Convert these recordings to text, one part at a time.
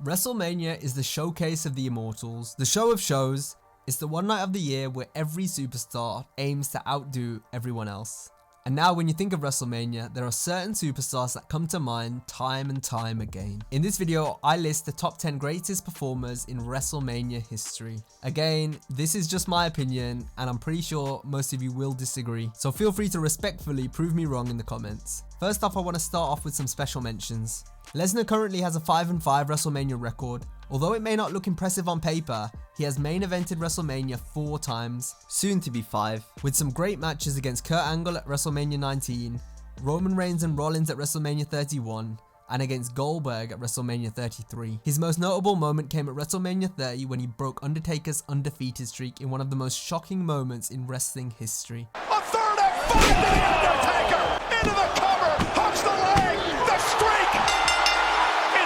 WrestleMania is the showcase of the immortals, the show of shows. It's the one night of the year where every superstar aims to outdo everyone else. And now when you think of WrestleMania, there are certain superstars that come to mind time and time again. In this video, I list the top 10 greatest performers in WrestleMania history. Again, this is just my opinion, and I'm pretty sure most of you will disagree, so feel free to respectfully prove me wrong in the comments. First off, I want to start off with some special mentions. Lesnar currently has a 5-5 WrestleMania record. Although it may not look impressive on paper, he has main evented WrestleMania 4 times, soon to be 5, with some great matches against Kurt Angle at WrestleMania 19, Roman Reigns and Rollins at WrestleMania 31, and against Goldberg at WrestleMania 33. His most notable moment came at WrestleMania 30 when he broke Undertaker's undefeated streak in one of the most shocking moments in wrestling history. A third and 5 to the Undertaker! Into the cover! Hooks the leg! The streak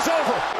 is over!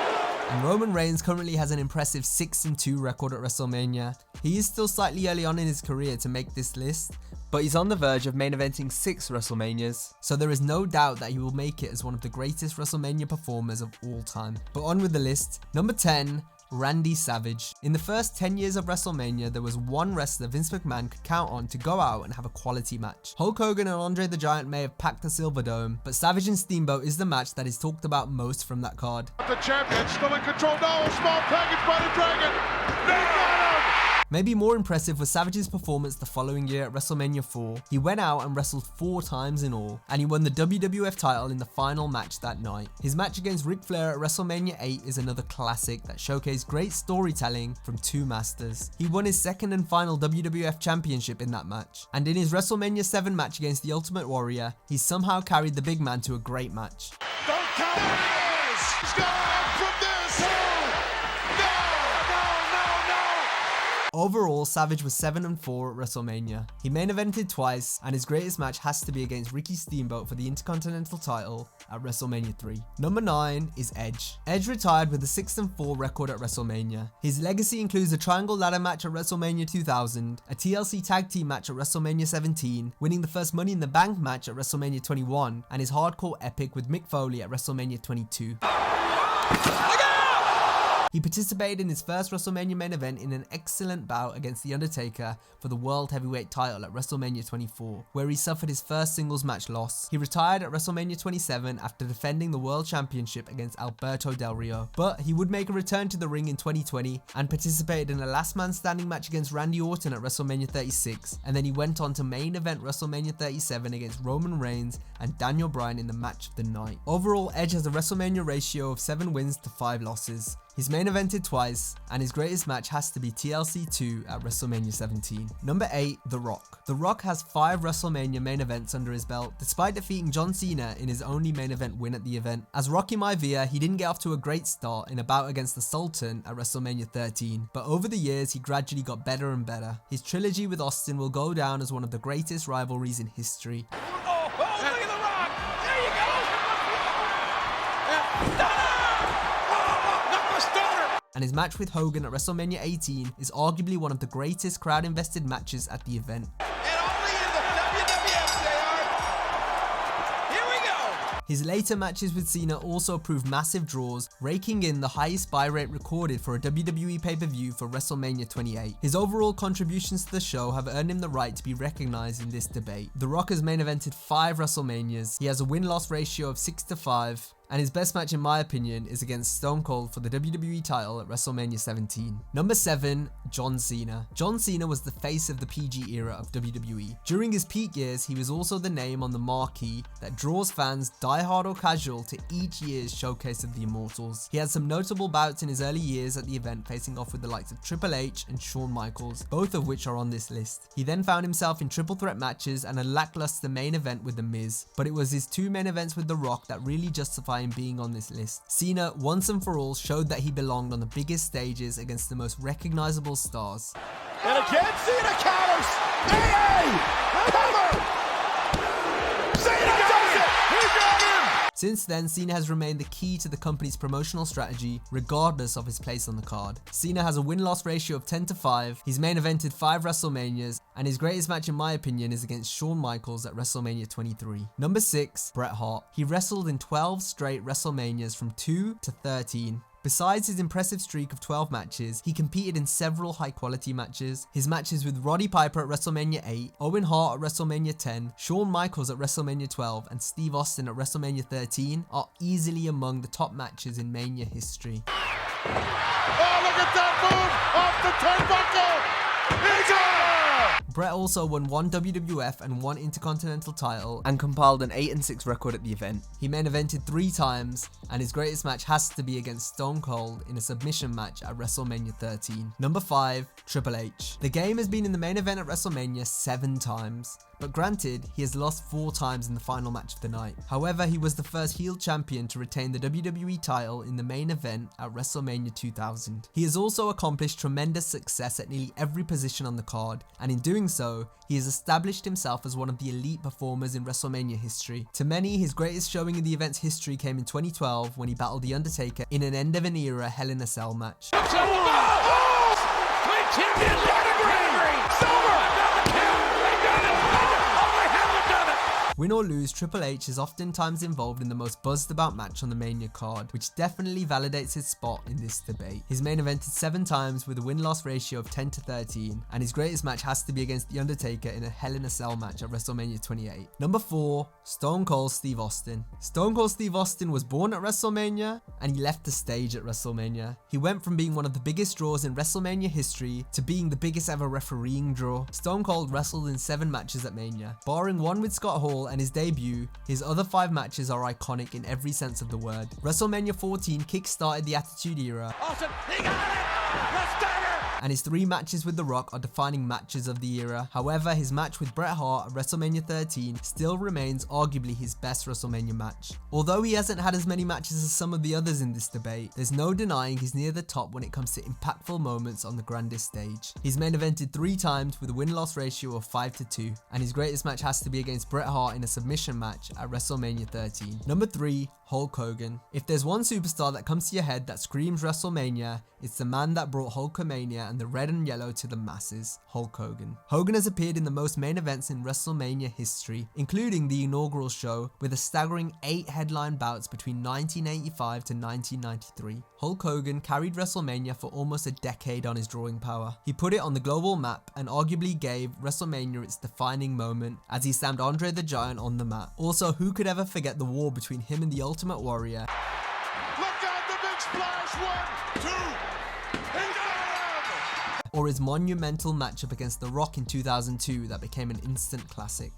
And Roman Reigns currently has an impressive 6-2 record at WrestleMania. He is still slightly early on in his career to make this list, but he's on the verge of main eventing 6 WrestleManias, so there is no doubt that he will make it as one of the greatest WrestleMania performers of all time. But on with the list. Number 10, Randy Savage. In the first 10 years of WrestleMania, there was one wrestler Vince McMahon could count on to go out and have a quality match. Hulk Hogan and Andre the Giant may have packed the Silverdome, but Savage and Steamboat is the match that is talked about most from that card. The champion still in control now, a small package by the Dragon. They got him! Maybe more impressive was Savage's performance the following year at WrestleMania 4. He went out and wrestled 4 times in all, and he won the WWF title in the final match that night. His match against Ric Flair at WrestleMania 8 is another classic that showcased great storytelling from 2 masters. He won his second and final WWF championship in that match, and in his WrestleMania 7 match against the Ultimate Warrior, he somehow carried the big man to a great match. Don't count it! He's gone from this! Overall, Savage was 7-4 at WrestleMania. He main evented twice, and his greatest match has to be against Ricky Steamboat for the Intercontinental title at WrestleMania 3. Number 9 is Edge. Edge retired with a 6-4 record at WrestleMania. His legacy includes a triangle ladder match at WrestleMania 2000, a TLC tag team match at WrestleMania 17, winning the first Money in the Bank match at WrestleMania 21, and his hardcore epic with Mick Foley at WrestleMania 22. He participated in his first WrestleMania main event in an excellent bout against The Undertaker for the World Heavyweight title at WrestleMania 24, where he suffered his first singles match loss. He retired at WrestleMania 27 after defending the World Championship against Alberto Del Rio, but he would make a return to the ring in 2020 and participated in a last man standing match against Randy Orton at WrestleMania 36, and then he went on to main event WrestleMania 37 against Roman Reigns and Daniel Bryan in the match of the night. Overall, Edge has a WrestleMania ratio of 7 wins to 5 losses. He's main evented twice, and his greatest match has to be TLC 2 at WrestleMania 17. Number 8, The Rock. The Rock has 5 WrestleMania main events under his belt, despite defeating John Cena in his only main event win at the event. As Rocky Maivia, he didn't get off to a great start in a bout against the Sultan at WrestleMania 13, but over the years he gradually got better and better. His trilogy with Austin will go down as one of the greatest rivalries in history. Oh, look at The Rock! There you go! And his match with Hogan at WrestleMania 18 is arguably one of the greatest crowd-invested matches at the event. And only in the WWF, JR. Here we go! His later matches with Cena also proved massive draws, raking in the highest buy rate recorded for a WWE pay-per-view for WrestleMania 28. His overall contributions to the show have earned him the right to be recognized in this debate. The Rock has main evented 5 WrestleManias. He has a win-loss ratio of 6-5. And his best match in my opinion is against Stone Cold for the WWE title at WrestleMania 17. Number 7, John Cena. John Cena was the face of the PG era of WWE. During his peak years, he was also the name on the marquee that draws fans, diehard or casual, to each year's showcase of the Immortals. He had some notable bouts in his early years at the event, facing off with the likes of Triple H and Shawn Michaels, both of which are on this list. He then found himself in triple threat matches and a lackluster main event with The Miz, but it was his 2 main events with The Rock that really justify him being on this list. Cena, once and for all, showed that he belonged on the biggest stages against the most recognizable stars. And again, Cena counters! Cover! Cena does it! He got him! Since then, Cena has remained the key to the company's promotional strategy, regardless of his place on the card. Cena has a win-loss ratio of 10-5, he's main evented 5 WrestleManias, and his greatest match in my opinion is against Shawn Michaels at WrestleMania 23. Number 6, Bret Hart. He wrestled in 12 straight WrestleManias from 2 to 13. Besides his impressive streak of 12 matches, he competed in several high-quality matches. His matches with Roddy Piper at WrestleMania 8, Owen Hart at WrestleMania 10, Shawn Michaels at WrestleMania 12, and Steve Austin at WrestleMania 13 are easily among the top matches in Mania history. Oh, look at that move! Off the turnbuckle! He's on! BRET also won 1 WWF and 1 Intercontinental title and compiled an 8-6 record at the event. He main evented 3 times, and his greatest match has to be against Stone Cold in a submission match at WrestleMania 13. Number 5, Triple H. The game has been in the main event at WrestleMania 7 times. But granted, he has lost 4 times in the final match of the night. However, he was the first heel champion to retain the WWE title in the main event at WrestleMania 2000. He has also accomplished tremendous success at nearly every position on the card, and in doing so, he has established himself as one of the elite performers in WrestleMania history. To many, his greatest showing in the event's history came in 2012 when he battled The Undertaker in an end of an era Hell in a Cell match. Win or lose, Triple H is oftentimes involved in the most buzzed about match on the Mania card, which definitely validates his spot in this debate. He's main evented 7 times with a win-loss ratio of 10-13, and his greatest match has to be against The Undertaker in a Hell in a Cell match at WrestleMania 28. Number 4, Stone Cold Steve Austin. Stone Cold Steve Austin was born at WrestleMania, and he left the stage at WrestleMania. He went from being one of the biggest draws in WrestleMania history to being the biggest ever refereeing draw. Stone Cold wrestled in 7 matches at Mania. Barring one with Scott Hall and his debut, his other 5 matches are iconic in every sense of the word. WrestleMania 14 kick-started the Attitude Era. Austin, he got it! The starter! And his 3 matches with The Rock are defining matches of the era. However, his match with Bret Hart at WrestleMania 13 still remains arguably his best WrestleMania match. Although he hasn't had as many matches as some of the others in this debate, there's no denying he's near the top when it comes to impactful moments on the grandest stage. He's main evented 3 times with a win-loss ratio of 5-2, and his greatest match has to be against Bret Hart in a submission match at WrestleMania 13. Number 3, Hulk Hogan. If there's one superstar that comes to your head that screams WrestleMania, it's the man that brought Hulkamania and the red and yellow to the masses, Hulk Hogan. Hogan has appeared in the most main events in WrestleMania history, including the inaugural show, with a staggering 8 headline bouts between 1985 to 1993. Hulk Hogan carried WrestleMania for almost a decade on his drawing power. He put it on the global map and arguably gave WrestleMania its defining moment as he slammed Andre the Giant on the mat. Also, who could ever forget the war between him and the Ultimate Warrior? Look out, the big splash! 1, 2, he's got him! Or his monumental matchup against The Rock in 2002 that became an instant classic.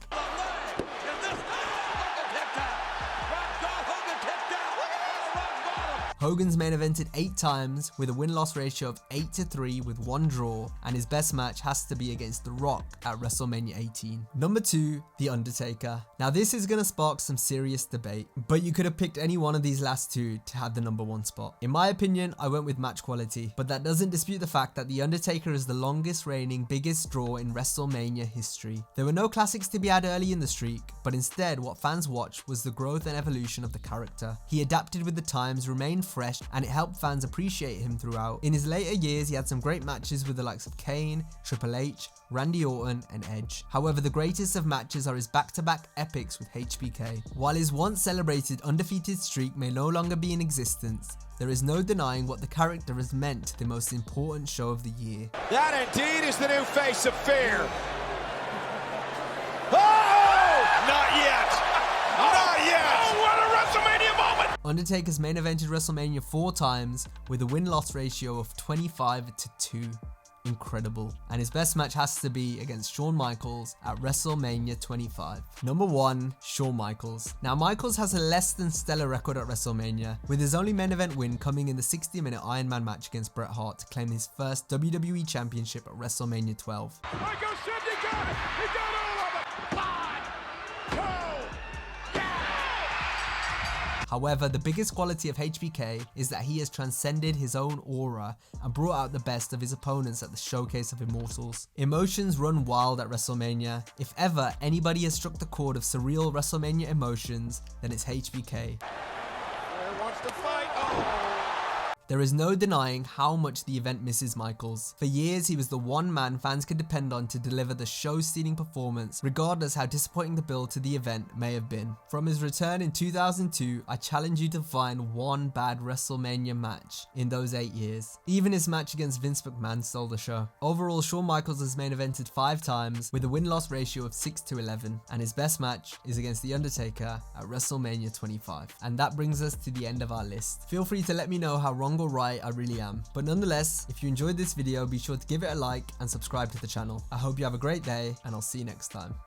Hogan's main evented 8 times with a win-loss ratio of 8-3 with 1 draw, and his best match has to be against The Rock at WrestleMania 18. Number 2, The Undertaker. Now this is gonna spark some serious debate, but you could have picked any one of these last 2 to have the number 1 spot. In my opinion, I went with match quality, but that doesn't dispute the fact that The Undertaker is the longest reigning biggest draw in WrestleMania history. There were no classics to be had early in the streak, but instead what fans watched was the growth and evolution of the character. He adapted with the times, remained fresh, and it helped fans appreciate him throughout. In his later years, he had some great matches with the likes of Kane, Triple H, Randy Orton, and Edge. However, the greatest of matches are his back-to-back epics with HBK. While his once celebrated undefeated streak may no longer be in existence, there is no denying what the character has meant to the most important show of the year. That indeed is the new face of fear. Oh! Not yet! Not yet! Oh, what a WrestleMania moment! Undertaker's main evented WrestleMania 4 times with a win-loss ratio of 25-2. Incredible. And his best match has to be against Shawn Michaels at WrestleMania 25. Number 1, Shawn Michaels. Now Michaels has a less than stellar record at WrestleMania, with his only main event win coming in the 60-minute Iron Man match against Bret Hart to claim his first WWE Championship at WrestleMania 12. Michael said you got it! He got all of it! 5, 2, However, the biggest quality of HBK is that he has transcended his own aura and brought out the best of his opponents at the Showcase of Immortals. Emotions run wild at WrestleMania. If ever anybody has struck the chord of surreal WrestleMania emotions, then it's HBK. Wants to fight. Oh. There is no denying how much the event misses Michaels. For years, he was the one man fans could depend on to deliver the show-stealing performance, regardless how disappointing the build to the event may have been. From his return in 2002, I challenge you to find one bad WrestleMania match in those 8 years. Even his match against Vince McMahon stole the show. Overall, Shawn Michaels has main evented 5 times with a win-loss ratio of 6-11, and his best match is against The Undertaker at WrestleMania 25. And that brings us to the end of our list. Feel free to let me know how wrong or right I really am. But nonetheless, if you enjoyed this video, be sure to give it a like and subscribe to the channel. I hope you have a great day, and I'll see you next time.